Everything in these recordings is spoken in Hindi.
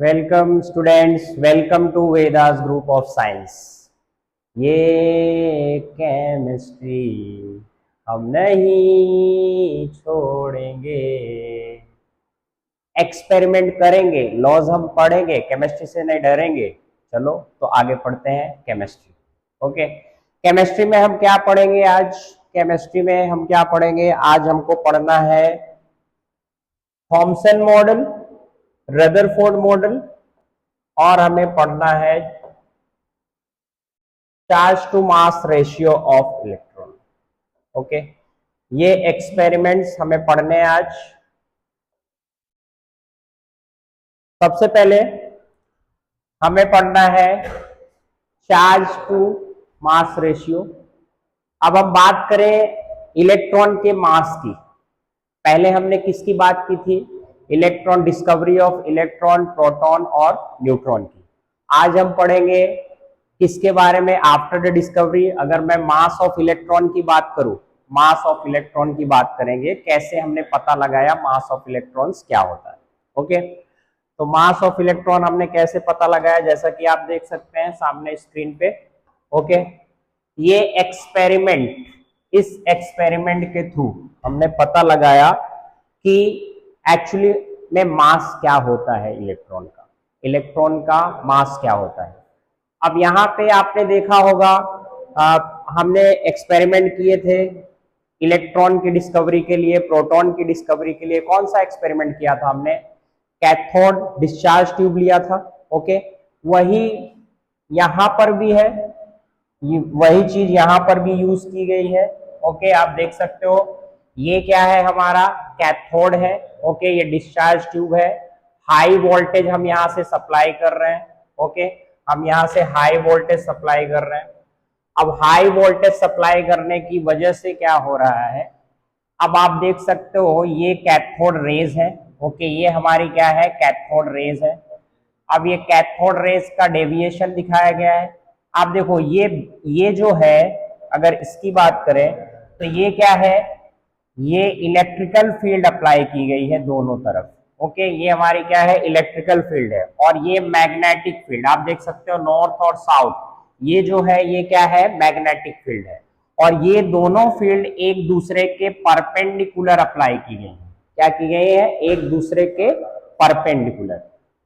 Welcome students, welcome to Vedas group of science. ये केमिस्ट्री हम नहीं छोड़ेंगे, एक्सपेरिमेंट करेंगे, लॉज हम पढ़ेंगे, केमिस्ट्री से नहीं डरेंगे। चलो तो आगे पढ़ते हैं केमिस्ट्री। ओके, केमिस्ट्री में हम क्या पढ़ेंगे आज? केमिस्ट्री में हम क्या पढ़ेंगे आज? हमको पढ़ना है थॉमसन मॉडल, रदरफोर्ड मॉडल, और हमें पढ़ना है charge to mass ratio of electron. Okay, ये एक्सपेरिमेंट्स हमें पढ़ने हैं आज। सबसे पहले हमें पढ़ना है चार्ज टू मास रेशियो। अब हम बात करें इलेक्ट्रॉन के मास की। पहले हमने किसकी बात की थी? Electron, discovery of electron, proton और न्यूट्रॉन की। आज हम पढ़ेंगे किसके बारे में? After the discovery. अगर मैं मास ऑफ इलेक्ट्रॉन की बात करूं, मास ऑफ इलेक्ट्रॉन की बात करेंगे, कैसे हमने पता लगाया मास ऑफ इलेक्ट्रॉन्स क्या होता है। ओके, तो मास ऑफ इलेक्ट्रॉन हमने कैसे पता लगाया, जैसा कि आप देख सकते हैं सामने स्क्रीन पे। ओके, ये एक्सपेरिमेंट, इस एक्सपेरिमेंट के थ्रू हमने पता लगाया कि एक्चुअली में मास क्या होता है इलेक्ट्रॉन का, इलेक्ट्रॉन का मास क्या होता है। अब यहाँ पे आपने देखा होगा, हमने एक्सपेरिमेंट किए थे इलेक्ट्रॉन की डिस्कवरी के लिए, प्रोटॉन की डिस्कवरी के लिए। कौन सा एक्सपेरिमेंट किया था हमने? कैथोड डिस्चार्ज ट्यूब लिया था। ओके, वही यहां पर भी है, वही चीज यहां पर भी यूज की गई है। ओके, आप देख सकते हो ये क्या है, हमारा कैथोड है। ओके, ये डिस्चार्ज ट्यूब है। हाई वोल्टेज हम यहां से सप्लाई कर रहे हैं। ओके, हम यहां से हाई वोल्टेज सप्लाई कर रहे हैं। अब हाई वोल्टेज सप्लाई करने की वजह से क्या हो रहा है, अब आप देख सकते हो ये कैथोड रेज है। ओके, ये हमारी क्या है? कैथोड रेज है। अब ये कैथोड रेज का डेविएशन दिखाया गया है। आप देखो ये जो है, अगर इसकी बात करें तो ये क्या है? ये इलेक्ट्रिकल फील्ड अप्लाई की गई है दोनों तरफ। ओके, ये हमारी क्या है? इलेक्ट्रिकल फील्ड है। और ये मैग्नेटिक फील्ड, आप देख सकते हो नॉर्थ और साउथ, ये जो है ये क्या है? मैग्नेटिक फील्ड है। और ये दोनों फील्ड एक दूसरे के परपेंडिकुलर अप्लाई की गई है। क्या की गई है? एक दूसरे के परपेंडिकुलर।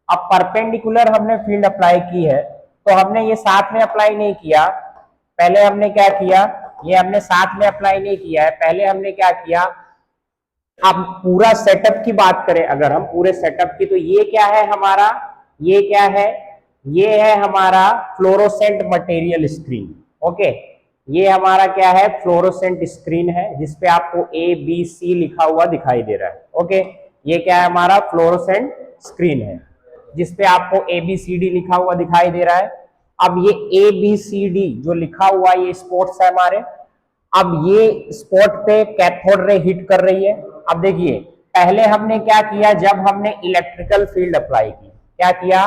अब परपेंडिकुलर हमने फील्ड अप्लाई की है, तो हमने ये साथ में अप्लाई नहीं किया। पहले हमने क्या किया? ये हमने साथ में अप्लाई नहीं किया है। पहले हमने क्या किया? अब पूरा सेटअप की बात करें, अगर हम पूरे सेटअप की, तो ये क्या है हमारा? ये क्या है? ये है हमारा फ्लोरोसेंट मटेरियल स्क्रीन। ओके, ये हमारा क्या है? फ्लोरोसेंट स्क्रीन है, जिसपे आपको ABC लिखा हुआ दिखाई दे रहा है। ओके, ये क्या है? हमारा फ्लोरोसेंट स्क्रीन है, जिसपे आपको ABCD लिखा हुआ दिखाई दे रहा है। अब ये ABCD जो लिखा हुआ है, ये स्पॉट्स है हमारे। अब ये स्पॉट पे कैथोड रे हिट कर रही है। अब देखिए, पहले हमने क्या किया? जब हमने इलेक्ट्रिकल फील्ड अप्लाई की, क्या किया?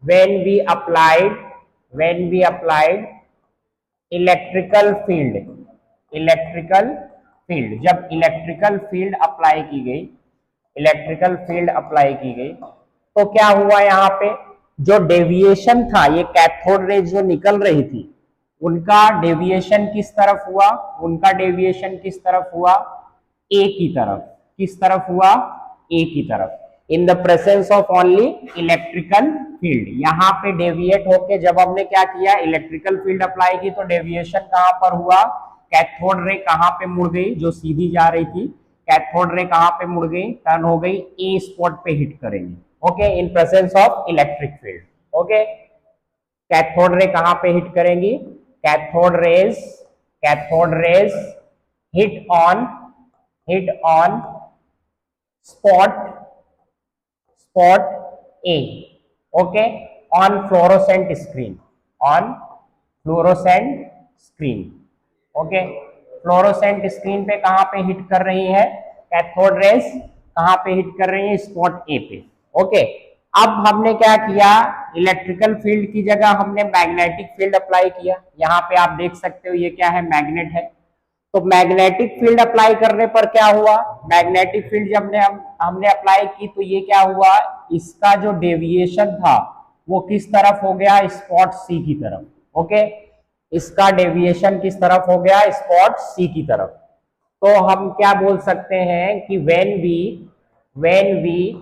when we applied electrical field, electrical field, जब इलेक्ट्रिकल फील्ड अप्लाई की गई, इलेक्ट्रिकल फील्ड अप्लाई की गई, तो क्या हुआ? यहाँ पे जो डेविएशन था, ये कैथोड रे जो निकल रही थी, उनका डेविएशन किस तरफ हुआ? उनका डेविएशन किस तरफ हुआ? ए की तरफ। किस तरफ हुआ? ए की तरफ। In the presence of only electrical field. यहाँ पे डेविएट होके जब हमने क्या किया? इलेक्ट्रिकल फील्ड अप्लाई की, तो डेविएशन कहां पर हुआ? कैथोड रे कहां पे मुड़ गई? जो सीधी जा रही थी, कैथोड रे कहां पे मुड़ गई? टर्न हो गई, ए स्पॉट पे हिट करेंगे। Okay, in presence of electric field. Okay, cathode ray कहां पे हिट करेंगी? Cathode rays hit on spot A, okay, on fluorescent screen, on fluorescent screen, okay, fluorescent screen पे कहां पे हिट कर रही है? कैथोड रेज कहां पे हिट कर रही है? स्पॉट ए पे। ओके, अब हमने क्या किया? इलेक्ट्रिकल फील्ड की जगह हमने मैग्नेटिक फील्ड अप्लाई किया। यहाँ पे आप देख सकते हो ये क्या है? मैग्नेट है। तो मैग्नेटिक फील्ड अप्लाई करने पर क्या हुआ, मैग्नेटिक फील्ड जब हमने अप्लाई की तो ये क्या हुआ, इसका जो डेविएशन था वो किस तरफ हो गया, स्पॉट सी की तरफ। ओके, इसका डेविएशन किस तरफ हो गया, स्पॉट सी की तरफ। तो हम क्या बोल सकते हैं कि when we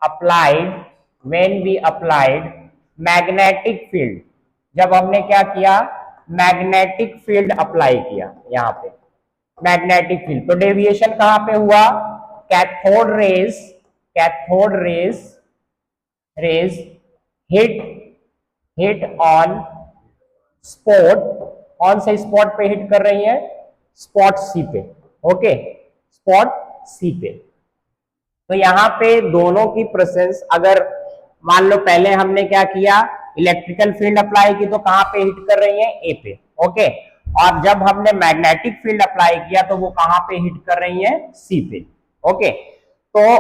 applied magnetic field, जब हमने क्या किया, मैग्नेटिक फील्ड अप्लाई किया यहाँ पे मैग्नेटिक फील्ड, तो डेविएशन कहां पे हुआ, cathode rays hit on spot, कौन से स्पॉट पे हिट कर रही है, स्पॉट सी पे। ओके, स्पॉट सी पे। तो यहाँ पे दोनों की प्रेजेंस, अगर मान लो पहले हमने क्या किया, इलेक्ट्रिकल फील्ड अप्लाई की, तो कहां पे हिट कर रही है, ए पे। ओके, और जब हमने मैग्नेटिक फील्ड अप्लाई किया तो वो कहां पे हिट कर रही है, सी पे। ओके, तो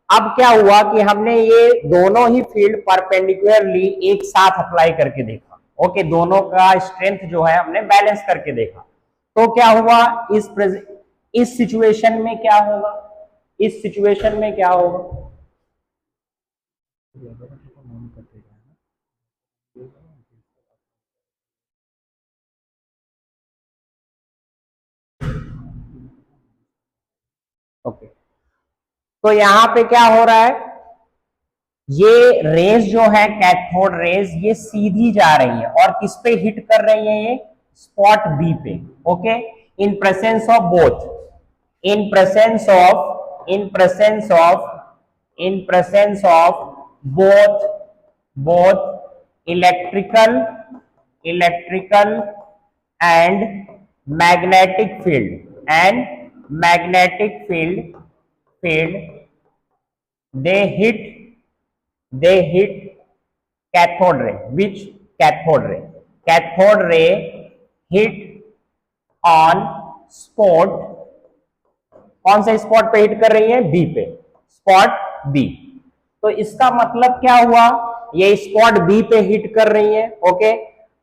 अब क्या हुआ कि हमने ये दोनों ही फील्ड परपेंडिकुलरली एक साथ अप्लाई करके देखा। ओके, दोनों का स्ट्रेंथ जो है हमने बैलेंस करके देखा। तो क्या हुआ, इस सिचुएशन में क्या होगा, इस सिचुएशन में क्या होगा, ओके, तो यहां पे क्या हो रहा है, ये रेज जो है कैथोड रेज, ये सीधी जा रही है और किस पे हिट कर रही है, ये स्पॉट बी पे। Okay, in presence of both, in presence of both electrical and magnetic field they hit cathode ray, which cathode ray hit on spot, कौन से स्पॉट पे हिट कर रही है, बी पे, स्पॉट बी। तो इसका मतलब क्या हुआ, ये स्पॉट बी पे हिट कर रही है। ओके,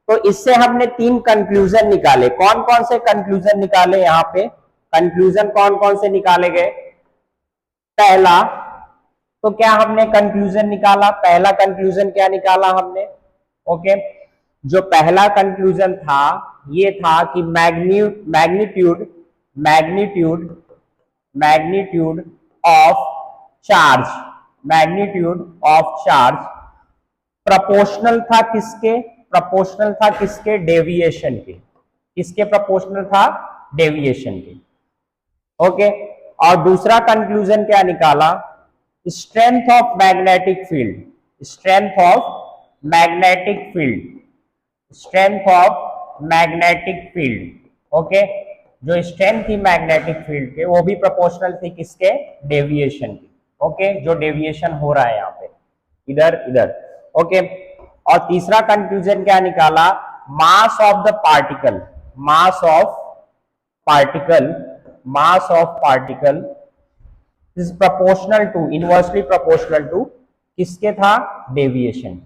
तो इससे हमने 3 कंक्लूजन निकाले। कौन कौन से कंक्लूजन निकाले, यहाँ पे कंक्लूजन कौन कौन से निकाले गए, पहला तो क्या हमने कंक्लूजन निकाला, पहला कंक्लूजन क्या निकाला हमने, ओके, जो पहला कंक्लूजन था ये था कि मैग्नीट्यूड ऑफ चार्ज प्रोपोर्शनल था किसके, डेविएशन के, किसके प्रोपोर्शनल था, डेविएशन के। ओके, और दूसरा कंक्लूजन क्या निकाला, strength of magnetic field, okay, जो स्ट्रेंथ थी मैग्नेटिक फील्ड के वो भी प्रोपोर्शनल थी किसके, डेविएशन की। ओके, जो डेविएशन हो रहा है यहाँ पे इधर इधर। ओके, और तीसरा कंक्लूजन क्या निकाला, mass of particle is proportional to, inversely proportional to किसके था, डेविएशन।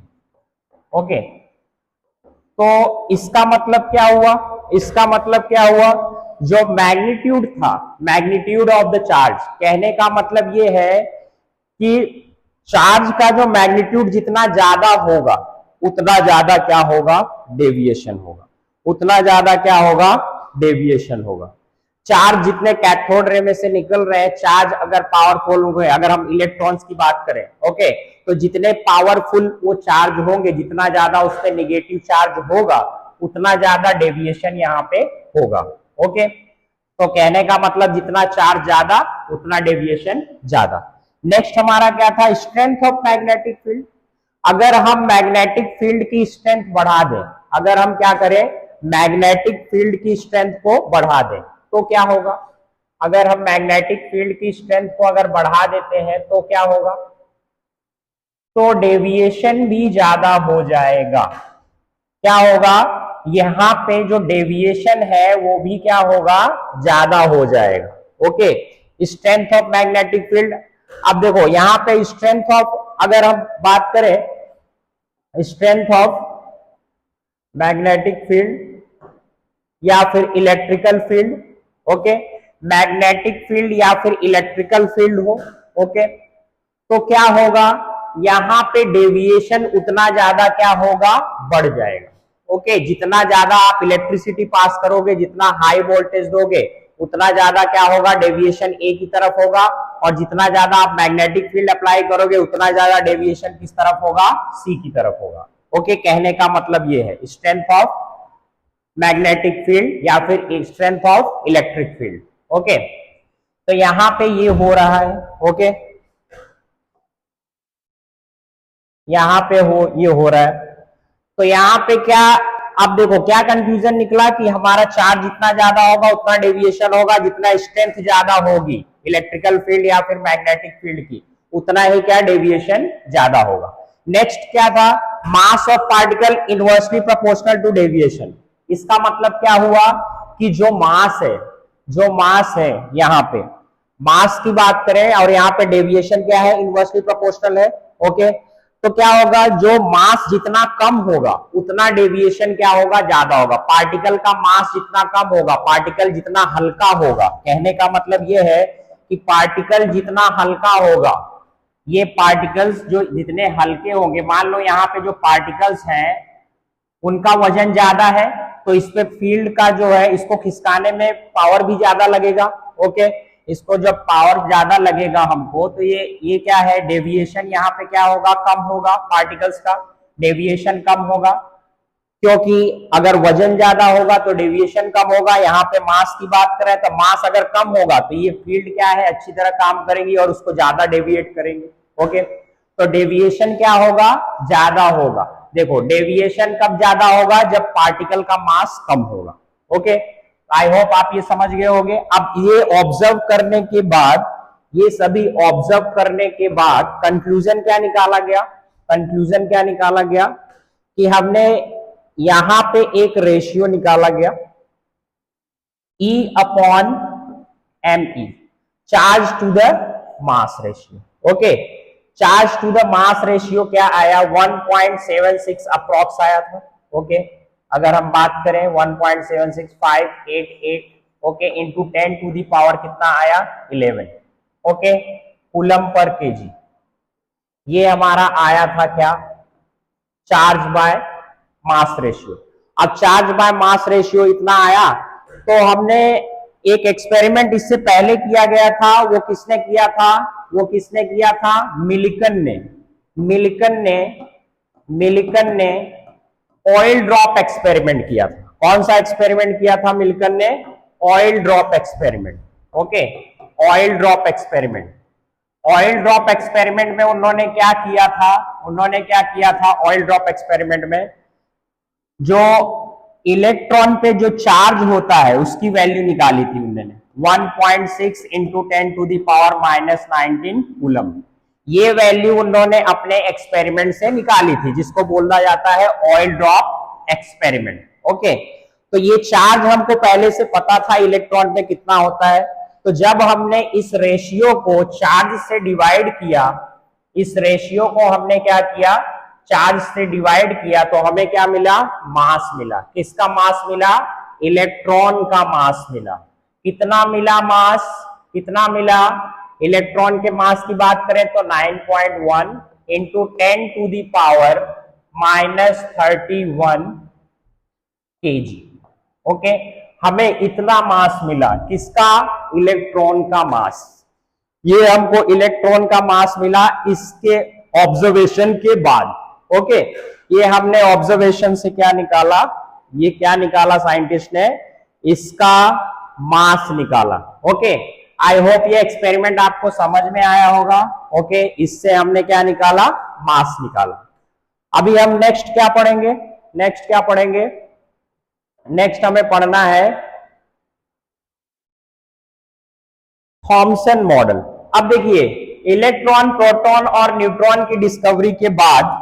ओके, तो इसका मतलब क्या हुआ, जो मैग्नीट्यूड था, मैग्नीट्यूड ऑफ द चार्ज, कहने का मतलब ये है कि चार्ज का जो मैग्नीट्यूड जितना ज्यादा होगा उतना ज्यादा क्या होगा, डेविएशन होगा, चार्ज जितने कैथोड रे में से निकल रहे हैं, चार्ज अगर पावरफुल होंगे, अगर हम इलेक्ट्रॉन्स की बात करें, ओके, तो जितने पावरफुल वो चार्ज होंगे, जितना ज्यादा उस पर नेगेटिव चार्ज होगा उतना ज्यादा डेविएशन यहाँ पे होगा। ओके, तो कहने का मतलब जितना चार्ज ज्यादा उतना डेविएशन ज्यादा। नेक्स्ट हमारा क्या था, स्ट्रेंथ ऑफ मैग्नेटिक फील्ड। अगर हम मैग्नेटिक फील्ड की स्ट्रेंथ बढ़ा दें, अगर हम क्या करें, मैग्नेटिक फील्ड की स्ट्रेंथ को बढ़ा दें तो क्या होगा, अगर हम मैग्नेटिक फील्ड की स्ट्रेंथ को अगर बढ़ा देते हैं तो क्या होगा, तो डेविएशन भी ज्यादा हो जाएगा। क्या होगा, यहां पे जो डेविएशन है वो भी क्या होगा, ज्यादा हो जाएगा। Okay, strength of magnetic field. अब देखो यहां पे स्ट्रेंथ ऑफ, अगर हम बात करें स्ट्रेंथ ऑफ मैग्नेटिक फील्ड या फिर electrical field, okay, magnetic field या फिर इलेक्ट्रिकल फील्ड हो, ओके, तो क्या होगा, यहां पे डेविएशन उतना ज्यादा क्या होगा, बढ़ जाएगा। ओके, जितना ज्यादा आप इलेक्ट्रिसिटी पास करोगे, जितना हाई वोल्टेज दोगे, उतना ज्यादा क्या होगा, डेविएशन ए की तरफ होगा, और जितना ज्यादा आप मैग्नेटिक फील्ड अप्लाई करोगे, उतना ज्यादा डेविएशन किस तरफ होगा, सी की तरफ होगा। ओके, कहने का मतलब ये है स्ट्रेंथ ऑफ मैग्नेटिक फील्ड या फिर strength of electric field. Okay, तो यहां पे ये हो रहा है। ओके, यहां पे ये हो रहा है, तो यहां पे क्या, अब देखो क्या कंफ्यूजन निकला कि हमारा चार्ज जितना ज्यादा होगा उतना डेविएशन होगा, जितना स्ट्रेंथ ज्यादा होगी इलेक्ट्रिकल फील्ड या फिर मैग्नेटिक फील्ड की, उतना ही क्या डेविएशन ज्यादा होगा। नेक्स्ट क्या था, mass of particle inversely proportional to deviation. इसका मतलब क्या हुआ कि जो मास है यहाँ पे मास की बात करें और यहाँ पे डेविएशन क्या है, इनवर्सली प्रोपोर्शनल है। ओके, तो क्या होगा, जो मास जितना कम होगा उतना डेविएशन क्या होगा, ज्यादा होगा। पार्टिकल का मास जितना कम होगा, पार्टिकल जितना हल्का होगा, कहने का मतलब यह है कि पार्टिकल जितना हल्का होगा, ये पार्टिकल्स जो जितने हल्के होंगे, मान लो यहाँ पे जो पार्टिकल्स हैं उनका वजन ज्यादा है, तो इस पे फील्ड का जो है, इसको खिसकाने में पावर भी ज्यादा लगेगा। ओके, इसको जब पावर ज्यादा लगेगा हमको, तो ये क्या है, डेविएशन यहाँ पे क्या होगा, कम होगा, पार्टिकल्स का डेविएशन कम होगा, क्योंकि अगर वजन ज्यादा होगा तो डेविएशन कम होगा। यहाँ पे मास की बात करें तो मास अगर कम होगा तो ये फील्ड क्या है, अच्छी तरह काम करेंगी और उसको ज्यादा डेविएट करेंगे। ओके, तो डेविएशन क्या होगा, ज्यादा होगा। देखो डेविएशन कब ज्यादा होगा, जब पार्टिकल का मास कम होगा। ओके, आई होप आप ये समझ गए होंगे। अब ये ऑब्जर्व करने के बाद, ये सभी ऑब्जर्व करने के बाद कंक्लूजन क्या निकाला गया, कंक्लूजन क्या निकाला गया कि हमने यहां पे एक रेशियो निकाला गया, E upon ME, charge to the mass ratio. Okay, charge to the mass ratio क्या आया, 1.76 अप्रॉक्स आया था। ओके, अगर हम बात करें 1.76588, okay, into 10 to the power कितना आया, 11। ओके, कूलम पर केजी, ये हमारा आया था क्या, चार्ज बाय मास रेशियो। अब चार्ज बाय मास रेशियो इतना आया, तो हमने एक एक्सपेरिमेंट इससे पहले किया गया था, वो किसने किया था, मिल्कन ने ऑयल ड्रॉप एक्सपेरिमेंट किया था। कौन सा एक्सपेरिमेंट किया था मिल्कन ने, oil drop experiment. Okay, oil drop experiment, oil drop experiment में उन्होंने क्या किया था, ऑयल ड्रॉप एक्सपेरिमेंट में जो इलेक्ट्रॉन पे जो चार्ज होता है उसकी वैल्यू निकाली थी उन्होंने, 1.6 into 10 to the power -19 coulomb. ये वैल्यू उन्होंने अपने एक्सपेरिमेंट से निकाली थी, जिसको बोला जाता है ऑयल ड्रॉप एक्सपेरिमेंट। ओके, तो ये चार्ज हमको पहले से पता था इलेक्ट्रॉन पे कितना होता है, तो जब हमने इस रेशियो को चार्ज से डिवाइड किया, इस रेशियो को हमने क्या किया, चार्ज से डिवाइड किया, तो हमें क्या मिला, मास मिला। किसका मास मिला, इलेक्ट्रॉन का मास मिला। कितना मिला मास, कितना मिला, इलेक्ट्रॉन के मास की बात करें तो 9.1 into 10 to the power -31 kg। Okay, हमें इतना मास मिला, किसका, इलेक्ट्रॉन का मास। ये हमको इलेक्ट्रॉन का मास मिला इसके ऑब्जर्वेशन के बाद। ओके, ये हमने ऑब्जर्वेशन से क्या निकाला, ये क्या निकाला साइंटिस्ट ने, इसका मास निकाला। ओके, आई होप ये एक्सपेरिमेंट आपको समझ में आया होगा। ओके, इससे हमने क्या निकाला, मास निकाला। अभी हम नेक्स्ट क्या पढ़ेंगे, नेक्स्ट हमें पढ़ना है थॉमसन मॉडल। अब देखिए, इलेक्ट्रॉन, प्रोटॉन और न्यूट्रॉन की डिस्कवरी के बाद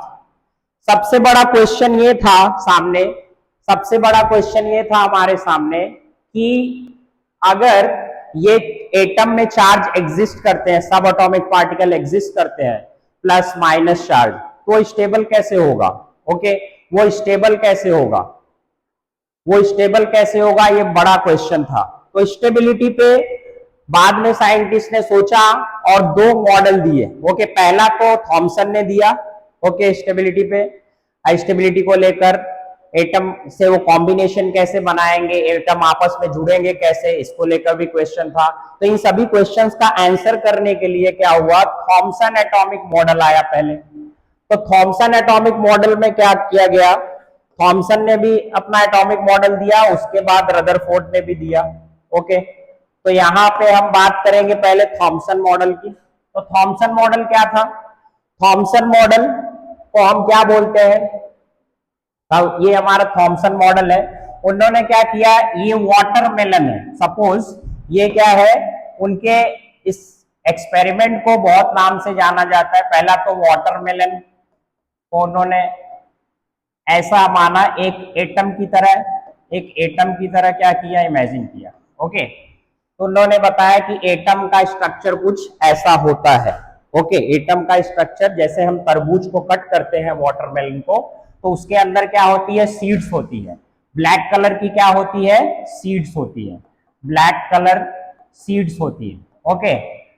सबसे बड़ा क्वेश्चन ये था हमारे सामने कि अगर ये एटम में चार्ज एग्जिस्ट करते हैं, सब एटॉमिक पार्टिकल एग्जिस्ट करते हैं प्लस माइनस चार्ज, तो स्टेबल कैसे होगा। ओके, वो स्टेबल कैसे होगा, ये बड़ा क्वेश्चन था। तो स्टेबिलिटी पे बाद में साइंटिस्ट ने सोचा और दो मॉडल दिए। ओके, पहला तो थॉमसन ने दिया, ओके, स्टेबिलिटी पे, स्टेबिलिटी को लेकर एटम से वो कॉम्बिनेशन कैसे बनाएंगे, एटम आपस में जुड़ेंगे कैसे, इसको लेकर भी क्वेश्चन था। तो इन सभी क्वेश्चंस का आंसर करने के लिए क्या हुआ, थॉमसन एटॉमिक मॉडल आया पहले। तो थॉमसन एटॉमिक मॉडल में क्या किया गया, थॉमसन ने भी अपना एटॉमिक मॉडल दिया, उसके बाद रदरफोर्ड ने भी दिया। ओके, तो यहां पे हम बात करेंगे पहले थॉमसन मॉडल की। तो थॉमसन मॉडल क्या था, थॉमसन मॉडल को हम क्या बोलते हैं, ये हमारा थॉमसन मॉडल है। उन्होंने क्या किया, ये वाटरमेलन है, सपोज ये क्या है, उनके इस एक्सपेरिमेंट को बहुत नाम से जाना जाता है। पहला तो वाटरमेलन को उन्होंने ऐसा माना एक एटम की तरह, एक एटम की तरह क्या किया, इमेजिन किया। ओके, तो उन्होंने बताया कि एटम का स्ट्रक्चर कुछ ऐसा होता है। ओके, एटम का स्ट्रक्चर जैसे हम तरबूज को कट करते हैं वाटरमेलन को, तो उसके अंदर क्या होती है, सीड्स होती है। ब्लैक कलर की क्या होती है, सीड्स होती है, ब्लैक कलर सीड्स होती है। ओके,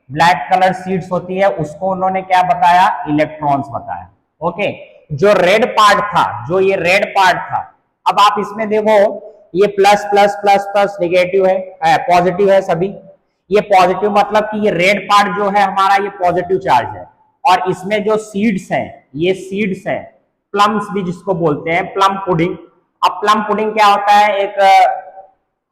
ब्लैक कलर सीड्स होती है, उसको उन्होंने क्या बताया, इलेक्ट्रॉन्स बताया। ओके, जो रेड पार्ट था, जो ये रेड पार्ट था, अब आप इसमें देखो ये plus plus plus plus negative है, पॉजिटिव है सभी। ये पॉजिटिव मतलब कि ये रेड पार्ट जो है हमारा, ये पॉजिटिव चार्ज है। और इसमें जो सीड्स हैं, ये सीड्स हैं, प्लम्स भी जिसको बोलते हैं, प्लम पुडिंग। अब प्लम पुडिंग क्या होता है, एक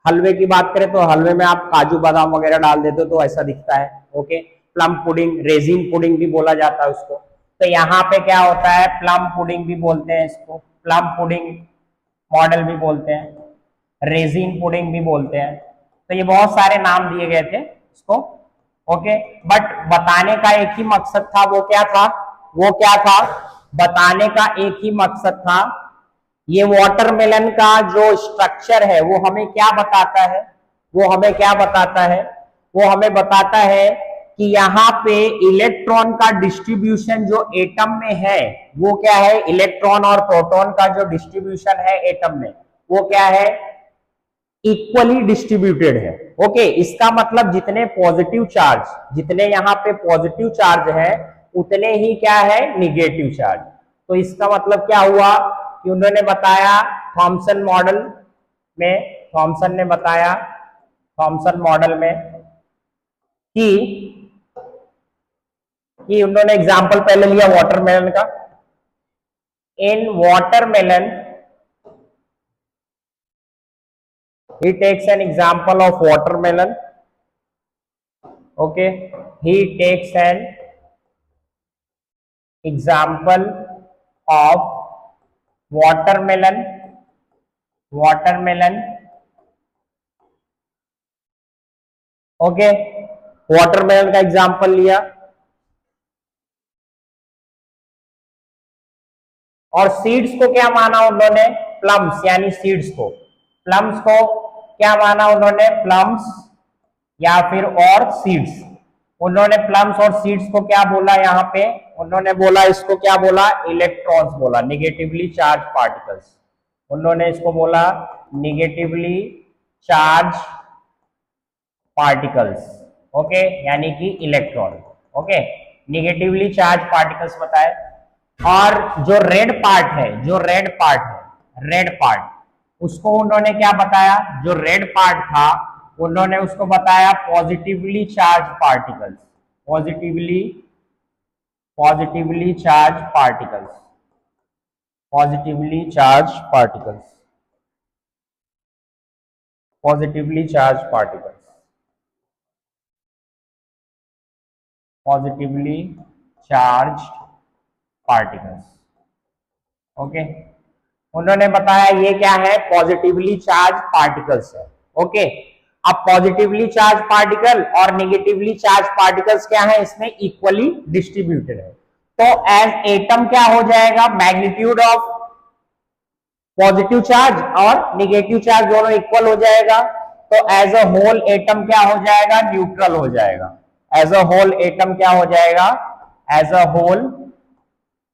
हलवे की बात करें तो हलवे में आप काजू बादाम वगैरह डाल देते हो तो ऐसा दिखता है। Okay, plum pudding, resin pudding भी बोला जाता है उसको। तो यहाँ पे क्या होता है, प्लम पुडिंग भी बोलते हैं इसको, प्लम पुडिंग मॉडल भी बोलते हैं, रेजिन पुडिंग भी बोलते हैं। तो ये बहुत सारे नाम दिए गए थे इसको। ओके, बट बताने का एक ही मकसद था, वो क्या था, वो क्या था, बताने का एक ही मकसद था, ये वाटरमेलन का जो स्ट्रक्चर है वो हमें क्या बताता है, वो हमें क्या बताता है, वो हमें बताता है कि यहाँ पे इलेक्ट्रॉन का डिस्ट्रीब्यूशन जो एटम में है वो क्या है, इलेक्ट्रॉन और प्रोटॉन का जो डिस्ट्रीब्यूशन है एटम में वो क्या है, इक्वली डिस्ट्रीब्यूटेड है। ओके, इसका मतलब जितने पॉजिटिव चार्ज, जितने यहाँ पे पॉजिटिव चार्ज है उतने ही क्या है, निगेटिव चार्ज। तो इसका मतलब क्या हुआ कि उन्होंने बताया थॉमसन मॉडल में, थॉमसन ने बताया थॉमसन मॉडल में कि उन्होंने एग्जांपल पहले लिया वाटरमेलन का। इन watermelon he takes an example of watermelon. Okay, he takes an example of watermelon okay, watermelon का एग्जांपल लिया और सीड्स को क्या माना उन्होंने, प्लम्स यानी सीड्स को, प्लम्स को क्या माना उन्होंने, प्लम्स या फिर और सीड्स। उन्होंने प्लम्स और सीड्स को क्या बोला, यहाँ पे उन्होंने बोला, इसको क्या बोला, इलेक्ट्रॉन्स बोला, निगेटिवली चार्ज पार्टिकल्स। उन्होंने इसको बोला निगेटिवली चार्ज पार्टिकल्स। ओके, यानी कि electron. Okay, negatively charge particles बताए। और जो रेड पार्ट है, जो रेड पार्ट है, रेड पार्ट, उसको उन्होंने क्या बताया, जो रेड पार्ट था उन्होंने उसको बताया positively charge particles, positively charge particles, positively charge particles, positively charge particles, positively charge particles. Okay, उन्होंने बताया ये क्या है, पॉजिटिवली चार्ज पार्टिकल्स है। ओके, अब पॉजिटिवली चार्ज पार्टिकल और नेगेटिवली चार्ज पार्टिकल्स क्या है, इसमें इक्वली डिस्ट्रीब्यूटेड है। तो एज एटम क्या हो जाएगा, मैग्नीट्यूड ऑफ पॉजिटिव चार्ज और नेगेटिव चार्ज दोनों इक्वल हो जाएगा। तो एज अ होल एटम क्या हो जाएगा, न्यूट्रल हो जाएगा। एज अ होल एटम क्या हो जाएगा, एज अ होल,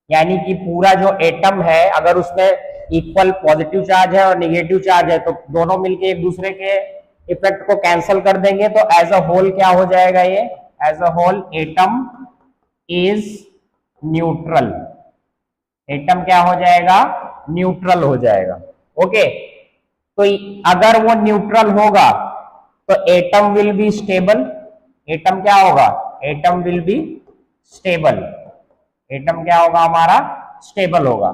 यानी कि पूरा जो एटम है अगर उसमें इक्वल पॉजिटिव चार्ज है और नेगेटिव चार्ज है तो दोनों मिलके एक दूसरे के इफेक्ट को कैंसिल कर देंगे तो एज अ होल क्या हो जाएगा, ये as a whole atom is neutral, atom क्या हो जाएगा, न्यूट्रल हो जाएगा। ओके, तो अगर वो न्यूट्रल होगा तो atom will be stable, atom क्या होगा, atom will be stable, atom क्या होगा हमारा, स्टेबल होगा।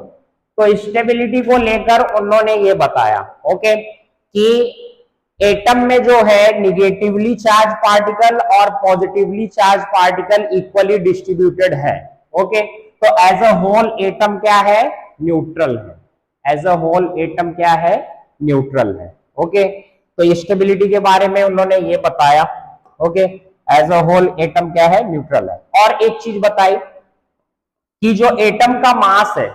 तो स्टेबिलिटी को लेकर उन्होंने ये बताया ओके कि एटम में जो है निगेटिवली चार्ज पार्टिकल और positively charge particle equally distributed है। ओके, तो एज अ होल एटम क्या है, न्यूट्रल है, एज अ होल एटम क्या है, न्यूट्रल है। ओके, तो स्टेबिलिटी के बारे में उन्होंने ये बताया। Okay, as a whole atom क्या है, न्यूट्रल है। और एक चीज बताई कि जो एटम का मास है,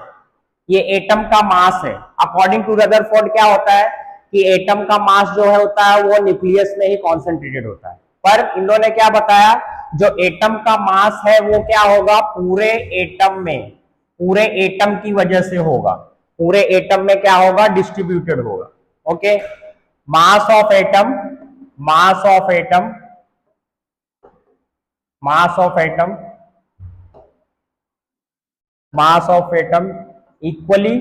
ये एटम का मास है, अकॉर्डिंग टू रदरफोर्ड क्या होता है कि एटम का मास जो है होता है वो न्यूक्लियस में ही कॉन्सेंट्रेटेड होता है। पर इन्होंने क्या बताया, जो एटम का मास है वो क्या होगा, पूरे एटम में, पूरे एटम की वजह से होगा, पूरे एटम में क्या होगा, डिस्ट्रीब्यूटेड होगा। Okay, mass of atom, mass of atom, mass of atom, mass of atom equally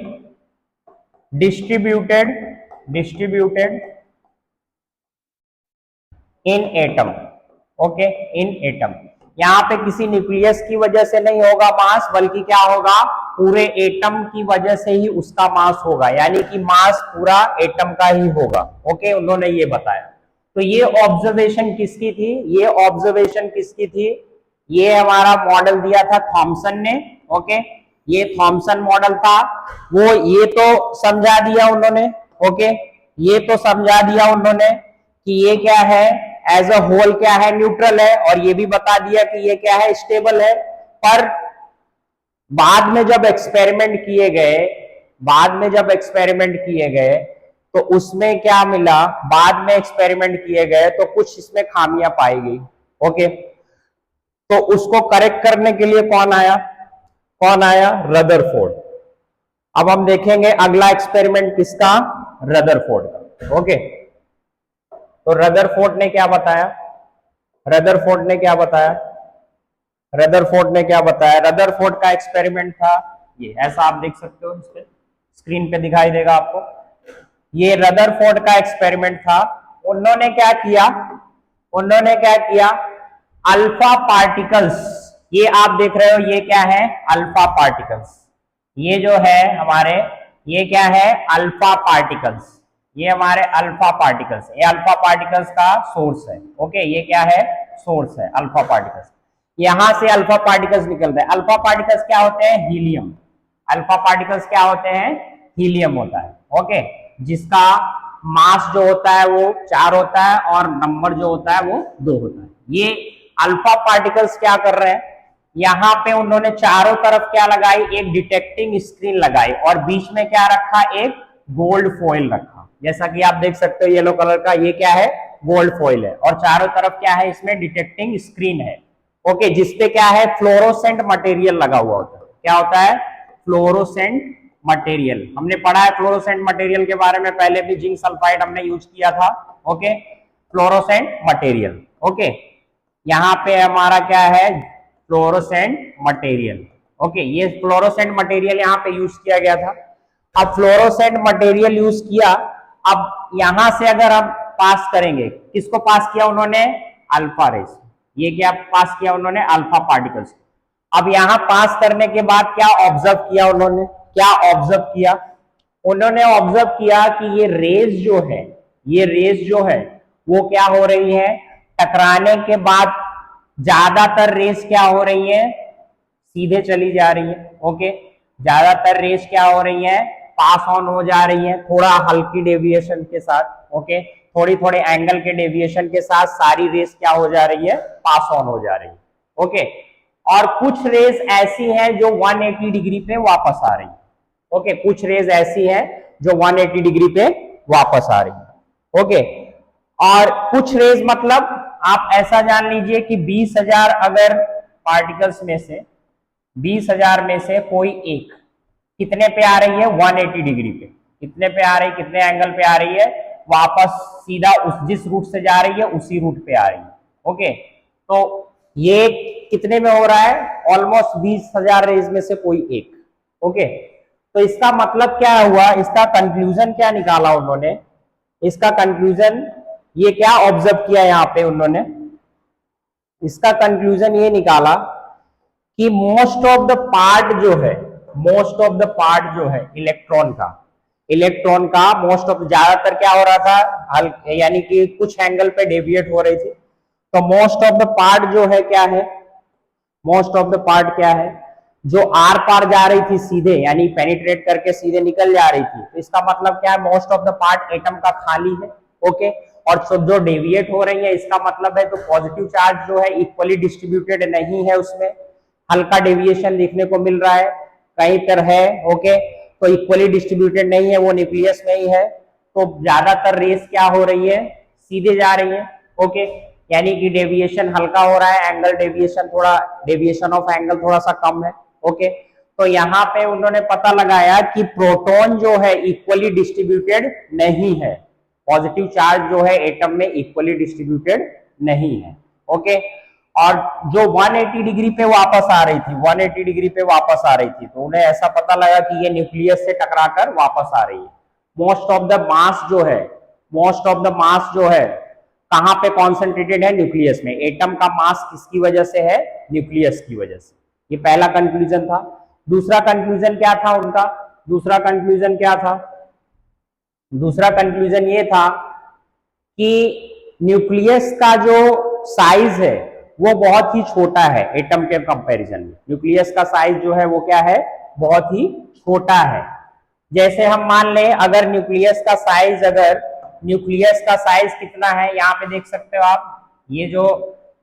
distributed in atom। Okay, in atom, यहां पे किसी न्यूक्लियस की वजह से नहीं होगा मास, बल्कि क्या होगा, पूरे एटम की वजह से ही उसका मास होगा, यानी कि मास पूरा एटम का ही होगा। ओके, उन्होंने ये बताया। तो ये ऑब्जर्वेशन किसकी थी, ये ऑब्जर्वेशन किसकी थी, ये हमारा मॉडल दिया था थॉमसन ने। ओके, ये थॉमसन मॉडल था, वो ये तो समझा दिया उन्होंने। ओके, ये तो समझा दिया उन्होंने कि ये क्या है, एज अ होल क्या है, न्यूट्रल है, और ये भी बता दिया कि ये क्या है, स्टेबल है। पर बाद में जब एक्सपेरिमेंट किए गए, बाद में जब एक्सपेरिमेंट किए गए तो उसमें क्या मिला, बाद में एक्सपेरिमेंट किए गए तो कुछ इसमें खामियां पाई गई। ओके, तो उसको करेक्ट करने के लिए कौन आया, कौन आया, रदरफोर्ड। अब हम देखेंगे अगला एक्सपेरिमेंट किसका, रदरफोर्ड का। ओके, तो रदरफोर्ड ने क्या बताया, रदरफोर्ड ने क्या बताया, रदरफोर्ड ने क्या बताया, रदरफोर्ड का एक्सपेरिमेंट था ये, ऐसा आप देख सकते हो, इस पे स्क्रीन पे दिखाई देगा आपको, ये रदरफोर्ड का एक्सपेरिमेंट था। उन्होंने क्या किया, उन्होंने क्या किया, अल्फा पार्टिकल्स, ये आप देख रहे हो, ये क्या है, अल्फा पार्टिकल्स, ये जो है हमारे, ये क्या है, अल्फा पार्टिकल्स, ये हमारे अल्फा पार्टिकल्स, ये अल्फा पार्टिकल्स का सोर्स है। ओके, ये क्या है, सोर्स है अल्फा पार्टिकल्स, यहां से अल्फा पार्टिकल्स निकलते हैं। अल्फा पार्टिकल्स क्या होते हैं, हीलियम, अल्फा पार्टिकल्स क्या होते हैं, हीलियम होता है। ओके, जिसका मास जो होता है वो 4 होता है और नंबर जो होता है वो 2 होता है। ये अल्फा पार्टिकल्स क्या कर रहे हैं, यहां पे उन्होंने चारों तरफ क्या लगाई, एक डिटेक्टिंग स्क्रीन लगाई और बीच में क्या रखा, एक गोल्ड फॉइल रखा, जैसा कि आप देख सकते हो येलो कलर का, ये क्या है, गोल्ड फॉइल है, और चारों तरफ क्या है, इसमें डिटेक्टिंग स्क्रीन है। ओके, जिसपे क्या है, फ्लोरोसेंट मटेरियल लगा हुआ होता है। क्या होता है, फ्लोरोसेंट मटेरियल, हमने पढ़ा है फ्लोरोसेंट मटेरियल के बारे में, पहले भी जिंक सल्फाइड हमने यूज किया था। Okay, fluorescent material. ओके, यहां पे हमारा क्या है, फ्लोरोसेंट मटेरियल। ओके, ये फ्लोरोसेंट मटेरियल यहां पे यूज किया गया था। अब फ्लोरोसेंट मटेरियल यूज किया, अब यहां से अगर हम पास करेंगे, किसको पास किया उन्होंने, अल्फा रेस, ये क्या पास किया उन्होंने, अल्फा पार्टिकल्स। अब यहां पास करने के बाद क्या ऑब्जर्व किया उन्होंने, क्या ऑब्जर्व किया, उन्होंने ऑब्जर्व किया कि ये रेस जो है, ये रेस जो है वो क्या हो रही है, टकराने के बाद ज्यादातर रेस क्या हो रही है, सीधे चली जा रही है। ओके, ज्यादातर रेस क्या हो रही है, पास ऑन हो जा रही है, थोड़ा हल्की डेविएशन के साथ। ओके, थोड़ी थोड़ी एंगल के डेविएशन के साथ सारी रेस क्या हो जा रही है, पास ऑन हो जा रही है। ओके, और कुछ रेस ऐसी हैं जो 180 डिग्री पे वापस आ रही है। ओके, कुछ रेस ऐसी हैं जो 180 डिग्री पे वापस आ रही है। ओके, और कुछ रेस मतलब आप ऐसा जान लीजिए कि 20,000 अगर पार्टिकल्स में से 20,000 में से कोई एक कितने पे आ रही है, 180 डिग्री पे, कितने पे आ रही है, कितने एंगल पे आ रही है, वापस सीधा उस जिस रूट से जा रही है उसी रूट पे आ रही है। ओके, तो ये कितने में हो रहा है? ऑलमोस्ट 20,000 रेज में से कोई एक। ओके, तो इसका मतलब क्या हुआ, इसका कंक्लूजन क्या निकाला उन्होंने? इसका कंक्लूजन ये क्या ऑब्जर्व किया यहाँ पे उन्होंने, इसका कंक्लूजन ये निकाला कि मोस्ट ऑफ द पार्ट जो है, मोस्ट ऑफ द पार्ट जो है इलेक्ट्रॉन का मोस्ट ऑफ, ज्यादातर क्या हो रहा था, यानी कि कुछ एंगल पे डेविएट हो रही थी। तो मोस्ट ऑफ द पार्ट जो है क्या है, मोस्ट ऑफ द पार्ट क्या है, जो आर पार जा रही थी सीधे, यानी पेनिट्रेट करके सीधे निकल जा रही थी। तो इसका मतलब क्या है, most of the part atom का खाली है। ओके, और जो डेविएट हो रही है इसका मतलब है तो पॉजिटिव चार्ज जो है इक्वली डिस्ट्रीब्यूटेड नहीं है, उसमें हल्का डेविएशन देखने को मिल रहा है, कहीं पर है। ओके, तो इक्वली डिस्ट्रीब्यूटेड नहीं है, वो न्यूक्लियस में ही है। तो ज्यादातर रेस क्या हो रही है, सीधे जा रही है। ओके, यानी कि डेविएशन हल्का हो रहा है, एंगल डेविएशन थोड़ा, डेविएशन ऑफ एंगल थोड़ा सा कम है। ओके, तो यहाँ पे उन्होंने पता लगाया कि प्रोटॉन जो है इक्वली डिस्ट्रीब्यूटेड नहीं है, पॉजिटिव चार्ज जो है एटम में इक्वली डिस्ट्रीब्यूटेड नहीं है। ओके, और जो 180 डिग्री पे वापस आ रही थी, 180 डिग्री पे वापस आ रही थी, तो उन्हें ऐसा पता लगा कि ये न्यूक्लियस से टकराकर वापस आ रही है। मोस्ट ऑफ द मास जो है, मोस्ट ऑफ द मास जो है कहां पे कॉन्सेंट्रेटेड है, न्यूक्लियस में। एटम का मास किसकी वजह से है, न्यूक्लियस की वजह से। ये पहला कंक्लूजन था। दूसरा कंक्लूजन क्या था उनका, दूसरा कंक्लूजन क्या था, दूसरा कंक्लूजन ये था कि न्यूक्लियस का जो साइज है वो बहुत ही छोटा है एटम के कंपैरिजन में। न्यूक्लियस का साइज जो है वो क्या है, बहुत ही छोटा है। जैसे हम मान लें, अगर न्यूक्लियस का साइज, अगर न्यूक्लियस का साइज कितना है, यहाँ पे देख सकते हो आप, ये जो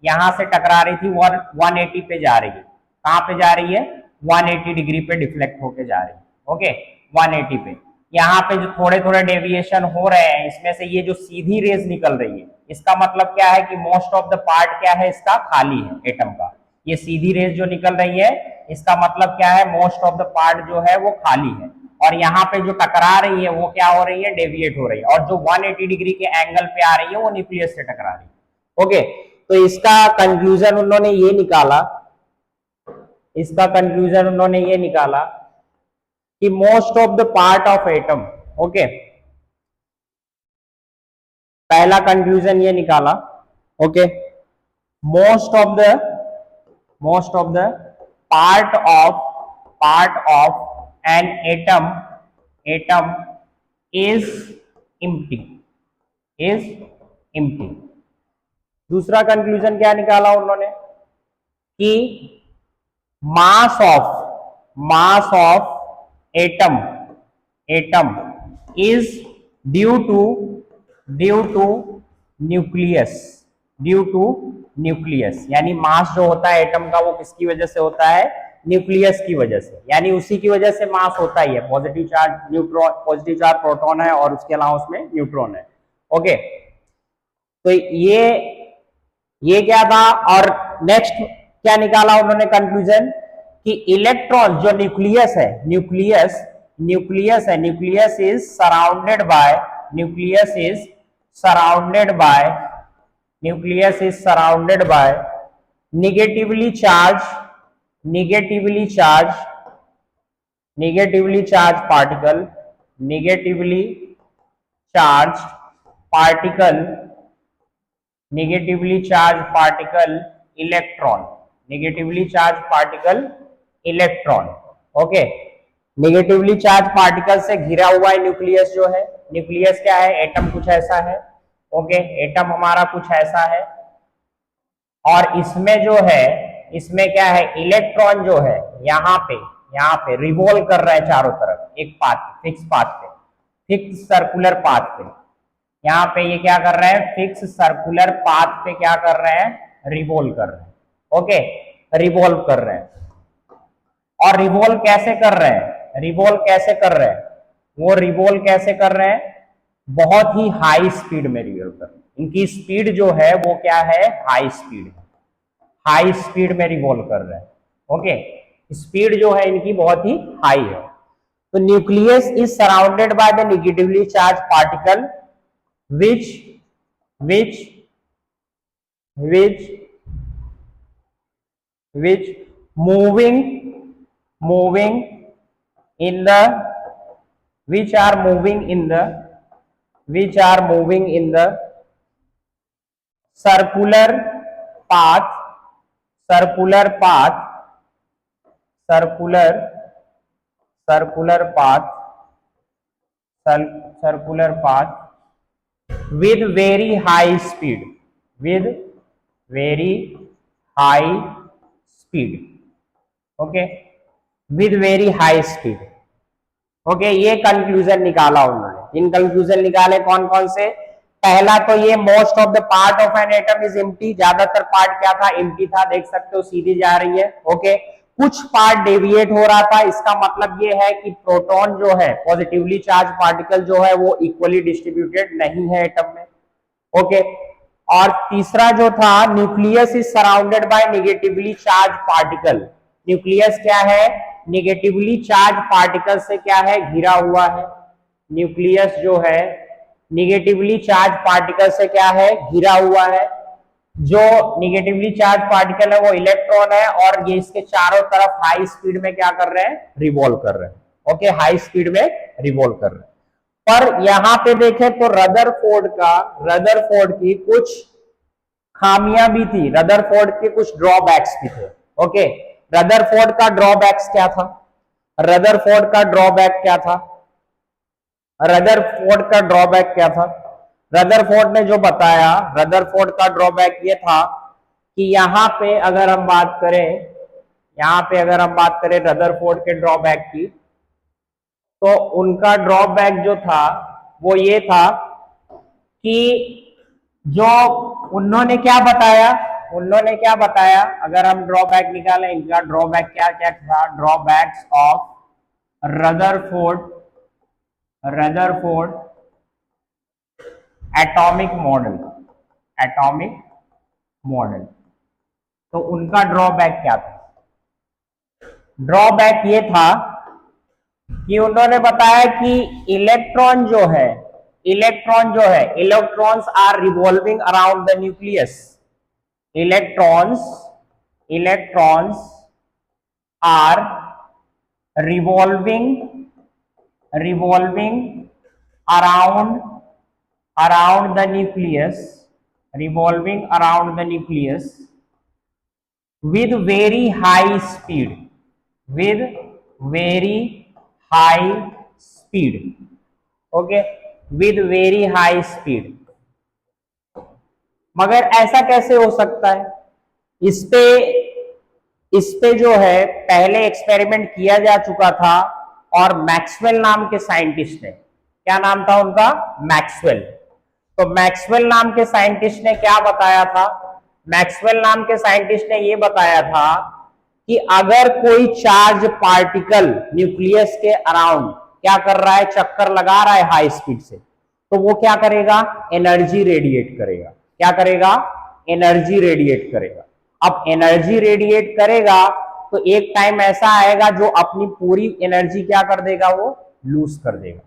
यहां से टकरा रही थी 180 पे जा रही है, कहां पे जा रही है, 180 डिग्री पे डिफ्लेक्ट होके जा रही है। ओके, 180 पे। यहाँ पे जो थोड़े थोड़े डेविएशन हो रहे हैं, इसमें से ये जो सीधी रेज निकल रही है, इसका मतलब क्या है कि मोस्ट ऑफ द पार्ट क्या है, इसका खाली है एटम का। ये सीधी रेज जो निकल रही है, इसका मतलब क्या है, मोस्ट ऑफ द पार्ट जो है वो खाली है। और यहाँ पे जो टकरा रही है वो क्या हो रही है, डेविएट हो रही है। और जो 180 डिग्री के एंगल पे आ रही है वो न्यूक्लियस से टकरा रही है। ओके, तो इसका कंक्लूजन उन्होंने ये निकाला, इसका कंक्लूजन उन्होंने ये निकाला कि most of the part of atom, okay, पहला कंक्लूजन ये निकाला, okay, most of the part of an atom is empty. दूसरा कंक्लूजन क्या निकाला उन्होंने कि mass of atom is due to nucleus, यानी मास जो होता है एटम का वो किसकी वजह से होता है, न्यूक्लियस की वजह से। यानी उसी की वजह से मास होता ही है। Positive charge neutron, positive charge proton है और उसके अलावा उसमें न्यूट्रॉन है। ओके, तो ये क्या था। और नेक्स्ट क्या निकाला उन्होंने कंक्लूजन कि इलेक्ट्रॉन जो nucleus is surrounded by negatively charged particle electron. Okay, negatively charge particle से घिरा हुआ है न्यूक्लियस जो है। न्यूक्लियस क्या है, एटम कुछ ऐसा है। ओके, एटम हमारा कुछ ऐसा है, और इसमें जो है, इसमें क्या है, इलेक्ट्रॉन जो है यहाँ पे रिवॉल्व कर रहा है चारों तरफ एक फिक्स सर्कुलर पाथ पे। यहाँ पे ये क्या कर रहे हैं, फिक्स सर्कुलर पाथ पे क्या कर रहे हैं, रिवॉल्व कर रहे हैं। ओके, रिवॉल्व कर रहे हैं। और रिवॉल्व कैसे कर रहे हैं, वो रिवॉल्व कैसे कर रहे हैं, बहुत ही हाई स्पीड में रिवॉल्व कर रहे हैं। इनकी स्पीड जो है वो क्या है, हाई स्पीड में रिवॉल्व कर रहे हैं। ओके, स्पीड जो है इनकी बहुत ही हाई है। तो nucleus is surrounded by the negatively charge particle which which which which moving in the which are moving in the circular path circular path circular circular path circular path with very high speed with very high speed okay with very high speed okay ये कंक्लूजन निकाला उन्होंने इन कंक्लूजन निकाले कौन कौन से पहला तो ये most of the part of an atom is empty ज्यादातर पार्ट क्या था एम्प्टी था देख सकते हो सीधी जा रही है ओके कुछ पार्ट डेविएट हो रहा था इसका मतलब ये है कि प्रोटॉन जो है पॉजिटिवली चार्ज पार्टिकल जो है वो इक्वली डिस्ट्रीब्यूटेड नहीं है एटम में ओके और तीसरा जो था nucleus is surrounded by negatively charge particle nucleus क्या है नेगेटिवली चार्ज पार्टिकल से क्या है घिरा हुआ है न्यूक्लियस जो है नेगेटिवली चार्ज पार्टिकल से क्या है घिरा हुआ है जो नेगेटिवली चार्ज पार्टिकल है वो इलेक्ट्रॉन है और ये इसके चारों तरफ हाई स्पीड में क्या कर रहे हैं रिवॉल्व कर रहे हैं ओके हाई स्पीड में रिवॉल्व कर रहे हैं पर यहां पे देखें तो रदरफोर्ड की कुछ खामियां भी थी रदरफोर्ड के कुछ ड्रॉबैक्स भी थे ओके रदरफोर्ड का ड्रॉबैक्स क्या था रदरफोर्ड का ड्रॉबैक क्या था रदरफोर्ड का ड्रॉबैक क्या था रदरफोर्ड ने जो बताया रदरफोर्ड का ड्रॉबैक ये था कि यहां पे अगर हम बात करें रदरफोर्ड के ड्रॉबैक की तो उनका ड्रॉबैक जो था वो ये था कि जो उन्होंने क्या बताया अगर हम ड्रॉबैक निकालें इनका ड्रॉबैक क्या क्या था drawbacks of Rutherford atomic model तो उनका ड्रॉबैक क्या था ड्रॉबैक ये था कि उन्होंने बताया कि electrons are revolving around the nucleus electrons are revolving around the nucleus with very high speed okay with very high speed मगर ऐसा कैसे हो सकता है इस पे जो है पहले एक्सपेरिमेंट किया जा चुका था और मैक्सवेल नाम के साइंटिस्ट ने क्या नाम था उनका मैक्सवेल तो मैक्सवेल नाम के साइंटिस्ट ने क्या बताया था मैक्सवेल नाम के साइंटिस्ट ने ये बताया था कि अगर कोई चार्ज पार्टिकल न्यूक्लियस के अराउंड क्या कर रहा है चक्कर लगा रहा है हाई स्पीड से तो वो क्या करेगा एनर्जी रेडिएट करेगा क्या करेगा एनर्जी रेडिएट करेगा अब एनर्जी रेडिएट करेगा तो एक टाइम ऐसा आएगा जो अपनी पूरी एनर्जी क्या कर देगा वो लूज कर देगा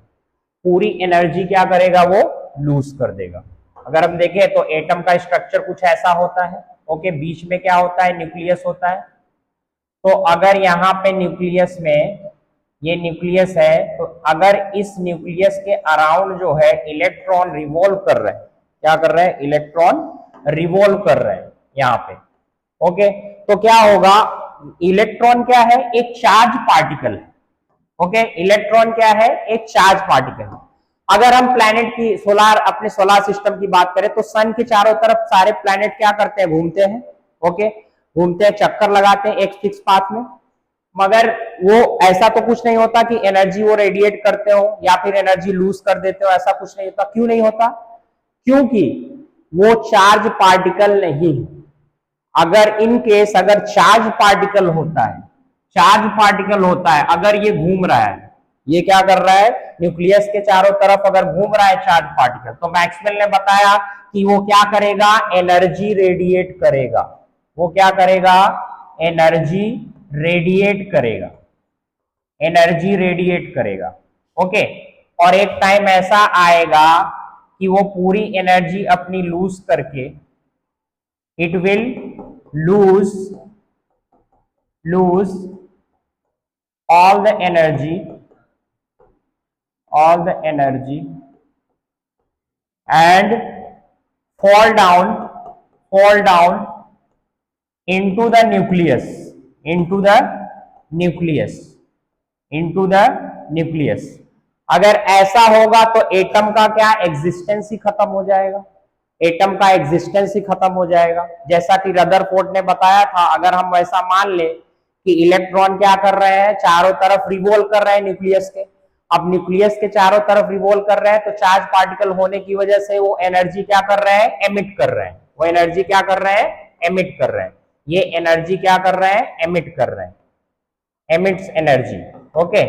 पूरी एनर्जी क्या करेगा वो लूज कर देगा अगर हम देखें तो एटम का स्ट्रक्चर कुछ ऐसा होता है ओके बीच में क्या होता है न्यूक्लियस होता है तो अगर यहाँ पे न्यूक्लियस में ये न्यूक्लियस है तो अगर इस न्यूक्लियस के अराउंड जो है इलेक्ट्रॉन रिवॉल्व कर रहे हैं क्या कर रहे हैं इलेक्ट्रॉन रिवॉल्व कर रहे हैं यहाँ पे ओके तो क्या होगा इलेक्ट्रॉन क्या है एक चार्ज पार्टिकल है ओके इलेक्ट्रॉन क्या है एक चार्ज पार्टिकल है अगर हम प्लैनेट की अपने सोलर सिस्टम की बात करें तो सन के चारों तरफ सारे प्लैनेट क्या करते हैं घूमते हैं ओके घूमते हैं चक्कर लगाते हैं एक फिक्स पाथ में मगर वो ऐसा तो कुछ नहीं होता कि एनर्जी वो रेडिएट करते हो या फिर एनर्जी लूज कर देते हो ऐसा कुछ नहीं होता क्यों नहीं होता क्योंकि वो चार्ज पार्टिकल नहीं है अगर इन केस अगर चार्ज पार्टिकल होता है अगर ये घूम रहा है ये क्या कर रहा है न्यूक्लियस के चारों तरफ अगर घूम रहा है चार्ज पार्टिकल तो मैक्सवेल ने बताया कि वो क्या करेगा एनर्जी रेडिएट करेगा वो क्या करेगा एनर्जी रेडिएट करेगा ओके और एक टाइम ऐसा आएगा कि वो पूरी एनर्जी अपनी लूज करके it will lose lose all the energy and fall down into the nucleus. अगर ऐसा होगा तो एटम का क्या एग्जिस्टेंस ही खत्म हो जाएगा, एटम का एग्जिस्टेंस ही खत्म हो जाएगा। जैसा कि रदरफोर्ड ने बताया था, अगर हम वैसा मान ले कि इलेक्ट्रॉन क्या कर रहे हैं, चारों तरफ रिवॉल्व कर रहे हैं न्यूक्लियस के। अब न्यूक्लियस के चारों तरफ रिवॉल्व कर रहे हैं तो चार्ज पार्टिकल होने की वजह से वो एनर्जी क्या कर रहे हैं, एमिट कर रहे हैं। वो एनर्जी क्या कर रहे हैं, एमिट कर रहे हैं। ये एनर्जी क्या कर रहे हैं, एमिट कर रहे हैं, एमिट्स एनर्जी। ओके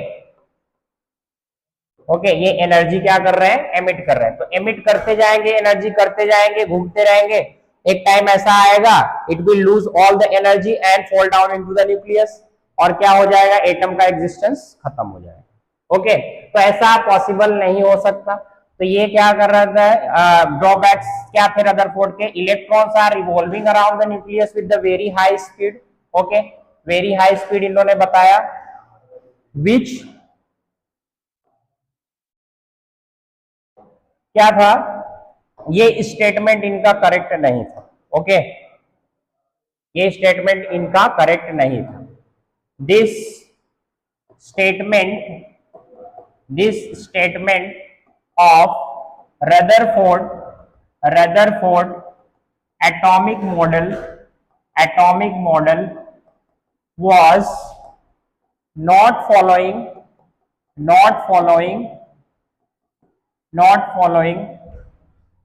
ओके, ये एनर्जी क्या कर रहे हैं, एमिट कर रहे हैं। तो एमिट करते जाएंगे, एनर्जी करते जाएंगे, घूमते रहेंगे। एक टाइम ऐसा आएगा it will lose all the energy and fall down into the nucleus, और क्या हो जाएगा, एटम का एग्जिस्टेंस खत्म हो जाएगा। ओके, तो ऐसा पॉसिबल नहीं हो सकता। तो ये क्या कर रहा था, ड्रॉबैक्स क्या थे रदरफोर्ड के, electrons are revolving around the nucleus with the very high speed. Okay, very high speed इन्होंने बताया, विच क्या था, ये स्टेटमेंट इनका करेक्ट नहीं था। ओके, ये स्टेटमेंट इनका करेक्ट नहीं था। This statement of Rutherford atomic model was not following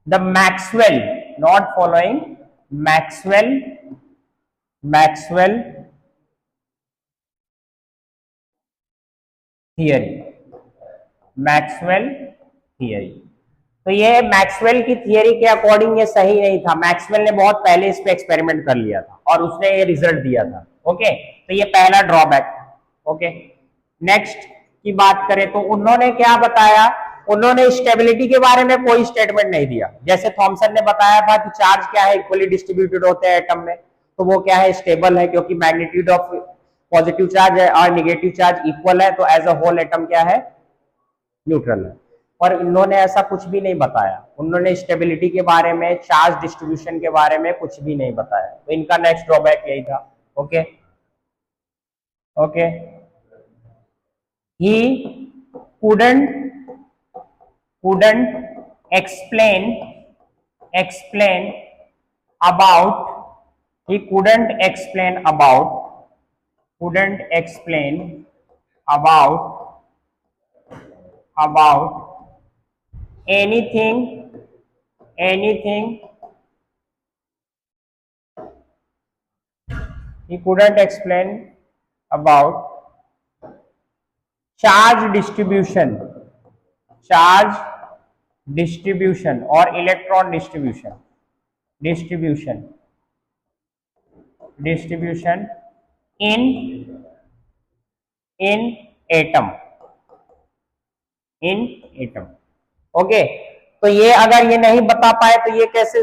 the Maxwell theory. तो ये मैक्सवेल की थियरी के अकॉर्डिंग ये सही नहीं था। मैक्सवेल ने बहुत पहले इस पे एक्सपेरिमेंट कर लिया था और उसने ये रिजल्ट दिया था। ओके, तो ये पहला ड्रॉबैक था। ओके, नेक्स्ट की बात करें तो उन्होंने क्या बताया, उन्होंने स्टेबिलिटी के बारे में कोई स्टेटमेंट नहीं दिया। जैसे थॉमसन ने बताया था कि चार्ज क्या है, इक्वली डिस्ट्रीब्यूटेड होते हैं एटम में, तो वो क्या है, स्टेबल है, क्योंकि मैग्नीट्यूड ऑफ पॉजिटिव चार्ज है और निगेटिव चार्ज इक्वल है, तो एज अ होल एटम क्या है, न्यूट्रल है। और इन्होंने ऐसा कुछ भी नहीं बताया, उन्होंने स्टेबिलिटी के बारे में, चार्ज डिस्ट्रीब्यूशन के बारे में कुछ भी नहीं बताया। तो इनका नेक्स्ट ड्रॉबैक यही था। Okay okay, he couldn't explain about anything he couldn't explain about charge distribution or electron distribution in atom। Okay, तो ये अगर ये नहीं बता पाए तो ये कैसे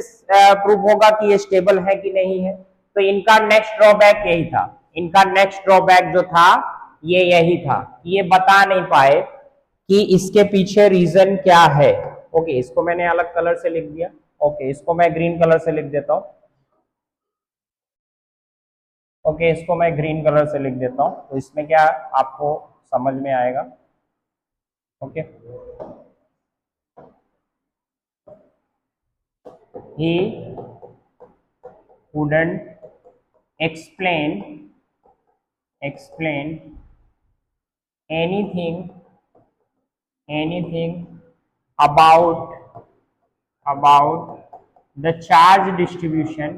प्रूव होगा कि ये स्टेबल है कि नहीं है। तो इनका नेक्स्ट ड्रॉबैक यही था, इनका नेक्स्ट ड्रॉबैक जो था ये यही था, ये बता नहीं पाए कि इसके पीछे रीजन क्या है। ओके, इसको मैंने अलग कलर से लिख दिया। ओके, इसको मैं ग्रीन कलर से लिख देता हूं। ओके, इसको मैं ग्रीन कलर से लिख देता हूं, तो इसमें क्या आपको समझ में आएगा। Okay, he couldn't explain anything about the charge distribution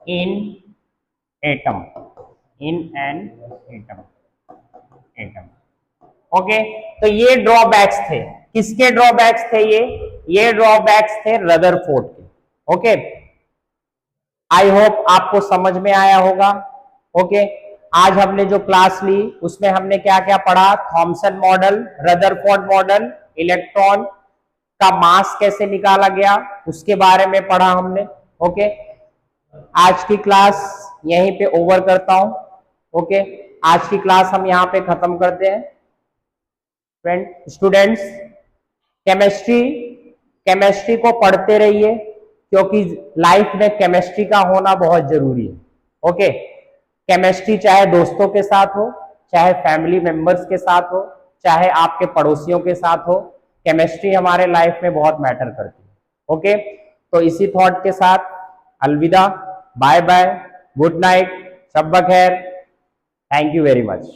in an atom। Okay, तो ये ड्रॉबैक्स थे, किसके ड्रॉबैक्स थे, ये ड्रॉबैक्स थे रदरफोर्ड के। ओके, आई होप आपको समझ में आया होगा। ओके, आज हमने जो क्लास ली उसमें हमने क्या क्या पढ़ा, Thompson model, Rutherford model, electron का मास कैसे निकाला गया उसके बारे में पढ़ा हमने। ओके, आज की क्लास यहीं पे ओवर करता हूं। ओके, आज की क्लास हम यहां पे खत्म करते हैं। फ्रेंड स्टूडेंट्स, केमिस्ट्री केमिस्ट्री को पढ़ते रहिए क्योंकि लाइफ में केमिस्ट्री का होना बहुत जरूरी है। ओके, केमिस्ट्री चाहे दोस्तों के साथ हो, चाहे फैमिली मेंबर्स के साथ हो, चाहे आपके पड़ोसियों के साथ हो, केमिस्ट्री हमारे लाइफ में बहुत मैटर करती है। ओके, तो इसी थॉट के साथ अलविदा, बाय बाय, गुड नाइट, शब बखैर, थैंक यू वेरी मच।